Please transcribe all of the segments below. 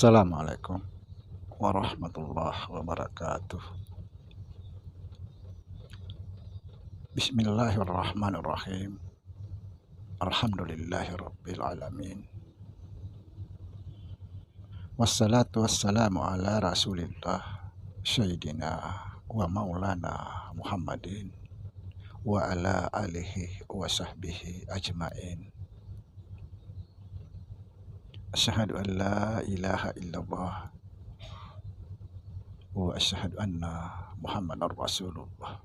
Assalamualaikum warahmatullahi wabarakatuh. Bismillahirrahmanirrahim. Alhamdulillahirabbil alamin. Wassalatu wassalamu ala Rasulillah Sayyidina wa maulana Muhammadin wa ala alihi wa sahbihi ajmain. Asyhadu an la ilaha illallah wa asyhadu anna Muhammadar Rasulullah.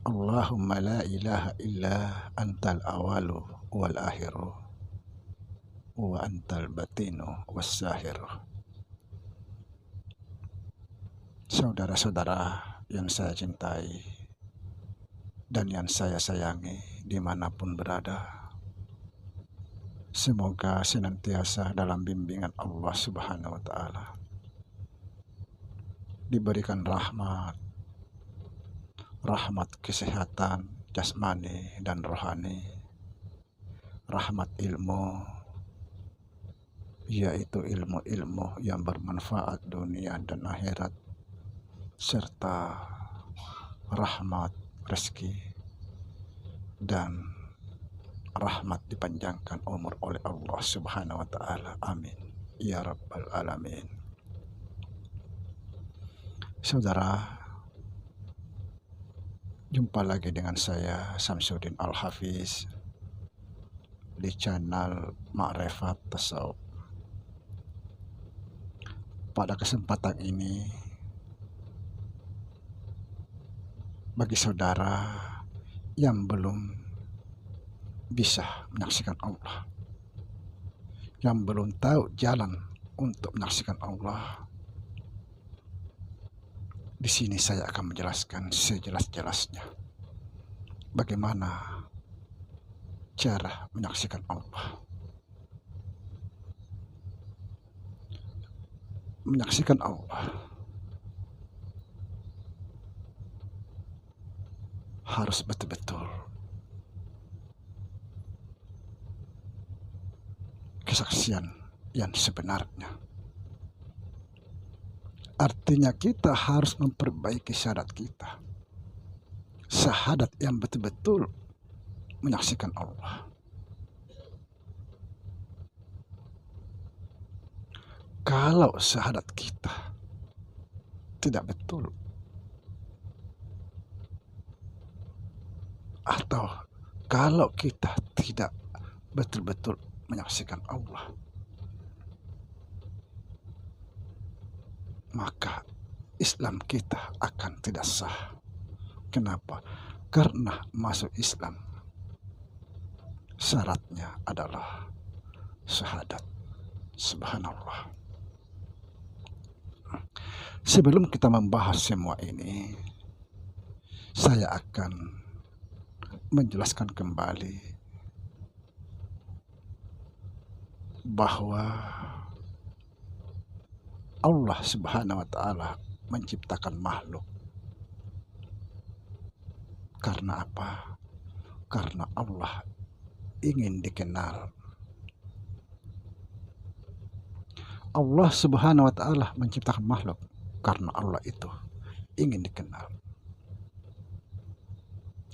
Allahumma la ilaha illa antal awalu wal akhiru wa antal batinu was sahiru. Saudara-saudara yang saya cintai dan yang saya sayangi dimanapun berada, semoga senantiasa dalam bimbingan Allah Subhanahu wa Ta'ala, diberikan rahmat kesehatan jasmani dan rohani, rahmat ilmu, yaitu ilmu-ilmu yang bermanfaat dunia dan akhirat, serta rahmat rezeki dan rahmat dipanjangkan umur oleh Allah Subhanahu wa Ta'ala. Amin ya rabbal alamin. Saudara, jumpa lagi dengan saya Samsudin Al-Hafiz di channel Ma'rifat Tasawuf. Pada kesempatan ini, bagi saudara yang belum bisa menyaksikan Allah, yang belum tahu jalan untuk menyaksikan Allah, di sini saya akan menjelaskan sejelas-jelasnya bagaimana cara menyaksikan Allah. Menyaksikan Allah harus betul-betul kesaksian yang sebenarnya. Artinya kita harus memperbaiki syahadat kita, syahadat yang betul-betul menyaksikan Allah. Kalau syahadat kita tidak betul, atau kalau kita tidak betul-betul menyaksikan Allah, maka Islam kita akan tidak sah. Kenapa? Karena masuk Islam syaratnya adalah syahadat. Subhanallah. Sebelum kita membahas semua ini, saya akan menjelaskan kembali bahwa Allah Subhanahu wa Ta'ala menciptakan makhluk. Karena apa? Karena Allah ingin dikenal. Allah Subhanahu wa Ta'ala menciptakan makhluk karena Allah itu ingin dikenal.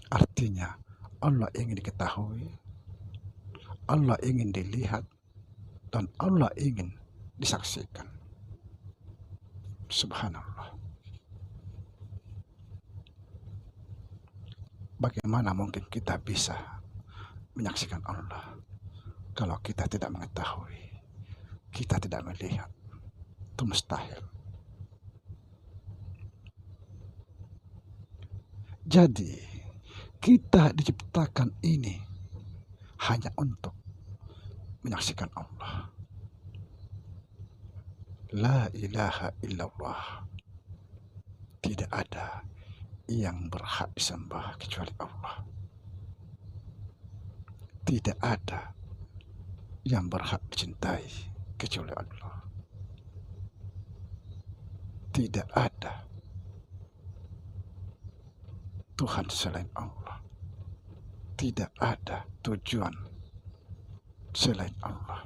Artinya Allah ingin diketahui, Allah ingin dilihat, dan Allah ingin disaksikan. Subhanallah. Bagaimana mungkin kita bisa menyaksikan Allah kalau kita tidak mengetahui, kita tidak melihat? Itu mustahil. Jadi kita diciptakan ini hanya untuk menyaksikan Allah. La ilaha illallah. Tidak ada yang berhak disembah kecuali Allah. Tidak ada yang berhak dicintai kecuali Allah. Tidak ada Tuhan selain Allah. Tidak ada tujuan selain Allah.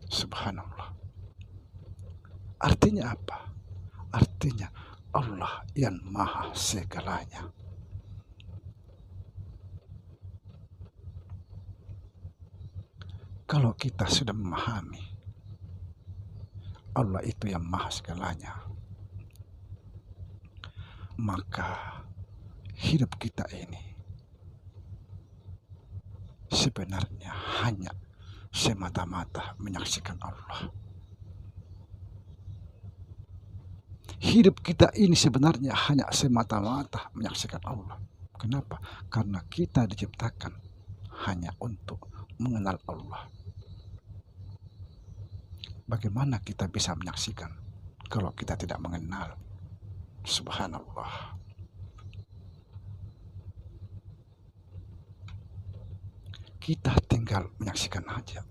Subhanallah. Artinya apa? Artinya Allah yang maha segalanya. Kalau kita sudah memahami Allah itu yang maha segalanya, maka hidup kita ini sebenarnya hanya semata-mata menyaksikan Allah. Hidup kita ini sebenarnya hanya semata-mata menyaksikan Allah. Kenapa? Karena kita diciptakan hanya untuk mengenal Allah. Bagaimana kita bisa menyaksikan kalau kita tidak mengenal? Subhanallah. Kita tinggal menyaksikan aja.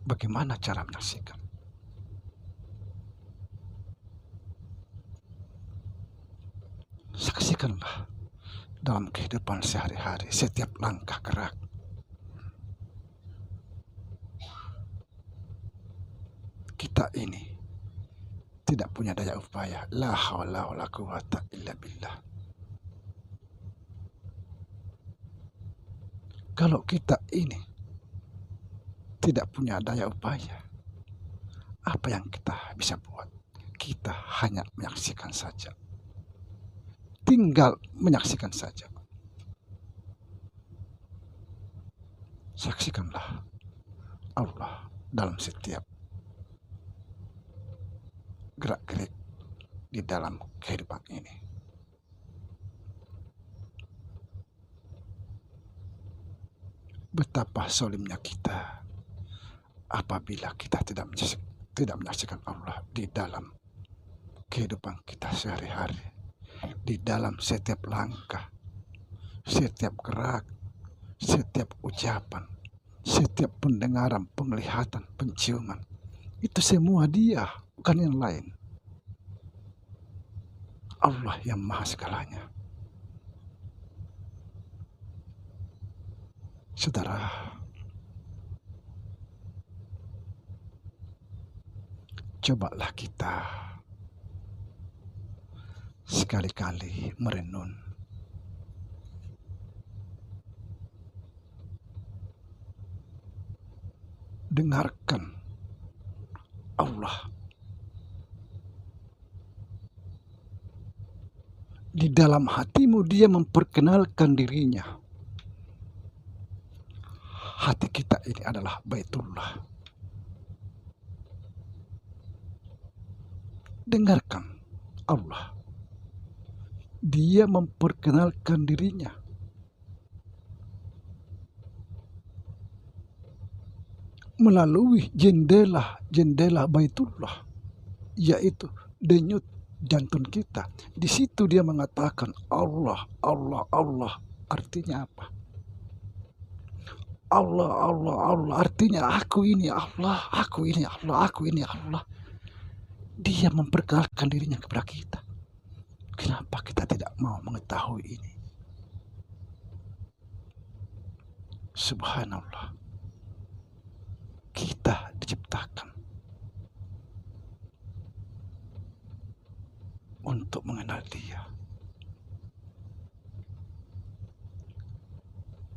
Bagaimana cara menyaksikan? Saksikanlah dalam kehidupan sehari-hari, setiap langkah gerak. Kita ini tidak punya daya upaya. La haula wala quwata illa billah. Kalau kita ini tidak punya daya upaya, apa yang kita bisa buat? Kita hanya menyaksikan saja. Tinggal menyaksikan saja. Saksikanlah Allah dalam setiap gerak-gerik di dalam kehidupan ini. Betapa solimnya kita apabila kita tidak menyaksikan Allah di dalam kehidupan kita sehari-hari, di dalam setiap langkah, setiap gerak, setiap ucapan, setiap pendengaran, penglihatan, penciuman. Itu semua Dia, bukan yang lain. Allah yang maha segalanya. Saudara, cobalah kita sekali-kali merenung. Dengarkan Allah di dalam hatimu. Dia memperkenalkan dirinya. Hati kita ini adalah Baitullah. Dengarkan Allah. Dia memperkenalkan dirinya. Melalui jendela Baitullah, yaitu denyut jantung kita. Di situ dia mengatakan Allah, Allah, Allah. Artinya apa? Allah, Allah, Allah. Artinya aku ini Allah, aku ini Allah, aku ini Allah. Dia memperkenalkan dirinya kepada kita. Kenapa kita tidak mau mengetahui ini? Subhanallah. Kita diciptakan untuk mengenal Dia.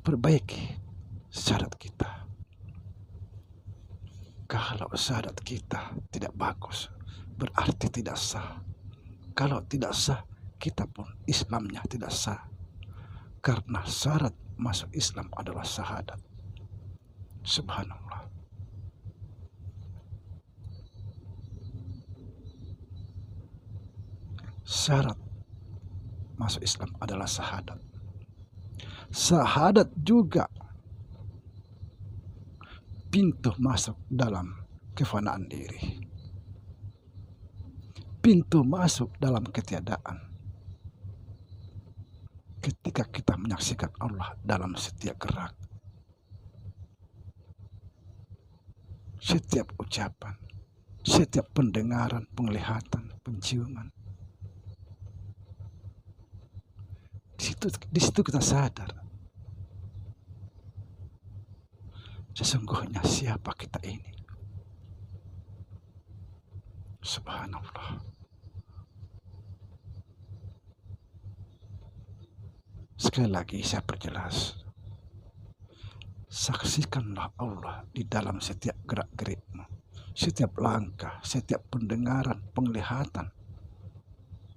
Perbaiki syarat kita. Kalau syarat kita tidak bagus, berarti tidak sah. Kalau tidak sah, kita pun Islamnya tidak sah. Karena syarat masuk Islam adalah syahadat. Subhanallah. Syarat masuk Islam adalah syahadat. Syahadat juga pintu masuk dalam kefanaan diri. Pintu masuk dalam ketiadaan. Ketika kita menyaksikan Allah dalam setiap gerak, setiap ucapan, setiap pendengaran, penglihatan, penciuman. Di situ kita sadar Sesungguhnya siapa kita ini? Subhanallah. Sekali lagi saya perjelas. Saksikanlah Allah di dalam setiap gerak-gerikmu, setiap langkah, setiap pendengaran, penglihatan,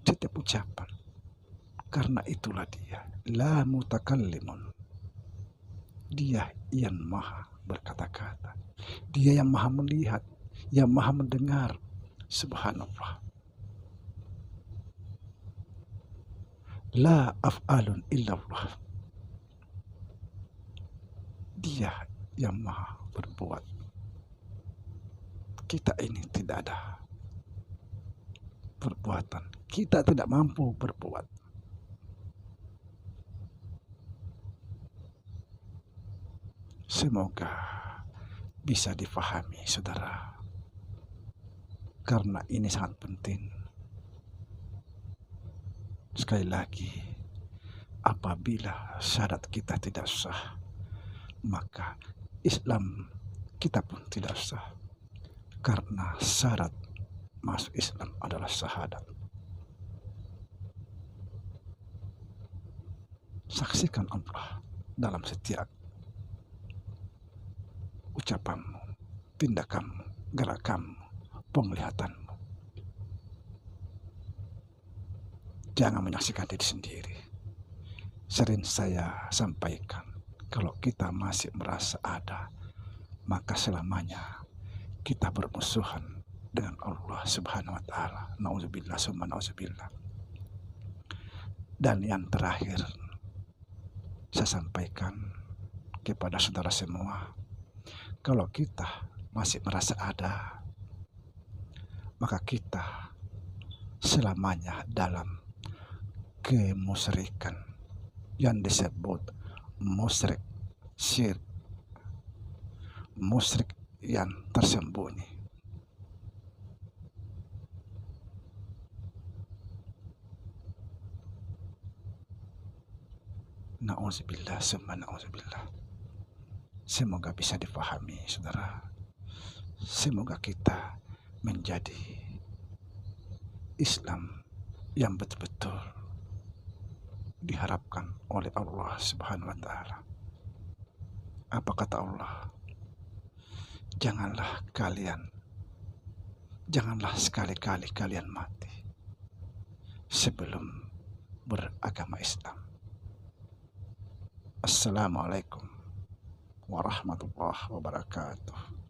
setiap ucapan. Karena itulah dia, la mutakallimun. Dia yang maha berkata-kata. Dia yang maha melihat, yang maha mendengar. Subhanallah. La af'alun illallah. Dia yang maha berbuat. Kita ini tidak ada perbuatan. Kita tidak mampu berbuat. Semoga bisa difahami, saudara. Karena ini sangat penting. Sekali lagi, apabila syarat kita tidak sah, maka Islam kita pun tidak sah. Karena syarat masuk Islam adalah syahadat. Saksikan Allah dalam setiap ucapanmu, tindakanmu, gerakanmu, penglihatanmu. Jangan menyaksikan diri sendiri. Sering saya sampaikan, kalau kita masih merasa ada, maka selamanya kita bermusuhan dengan Allah Subhanahu wa taala. Nauzubillah summa nauzubillah. Dan yang terakhir saya sampaikan kepada saudara semua, kalau kita masih merasa ada, maka kita selamanya dalam kemusyrikan yang disebut musyrik, syirik, musyrik yang tersembunyi. Na'udzubillah summa na'udzubillah. Semoga bisa dipahami, saudara. Semoga kita menjadi Islam yang betul-betul diharapkan oleh Allah Subhanahu wa taala. Apa kata Allah? Janganlah sekali-kali kalian mati sebelum beragama Islam. Assalamualaikum warahmatullahi wabarakatuh.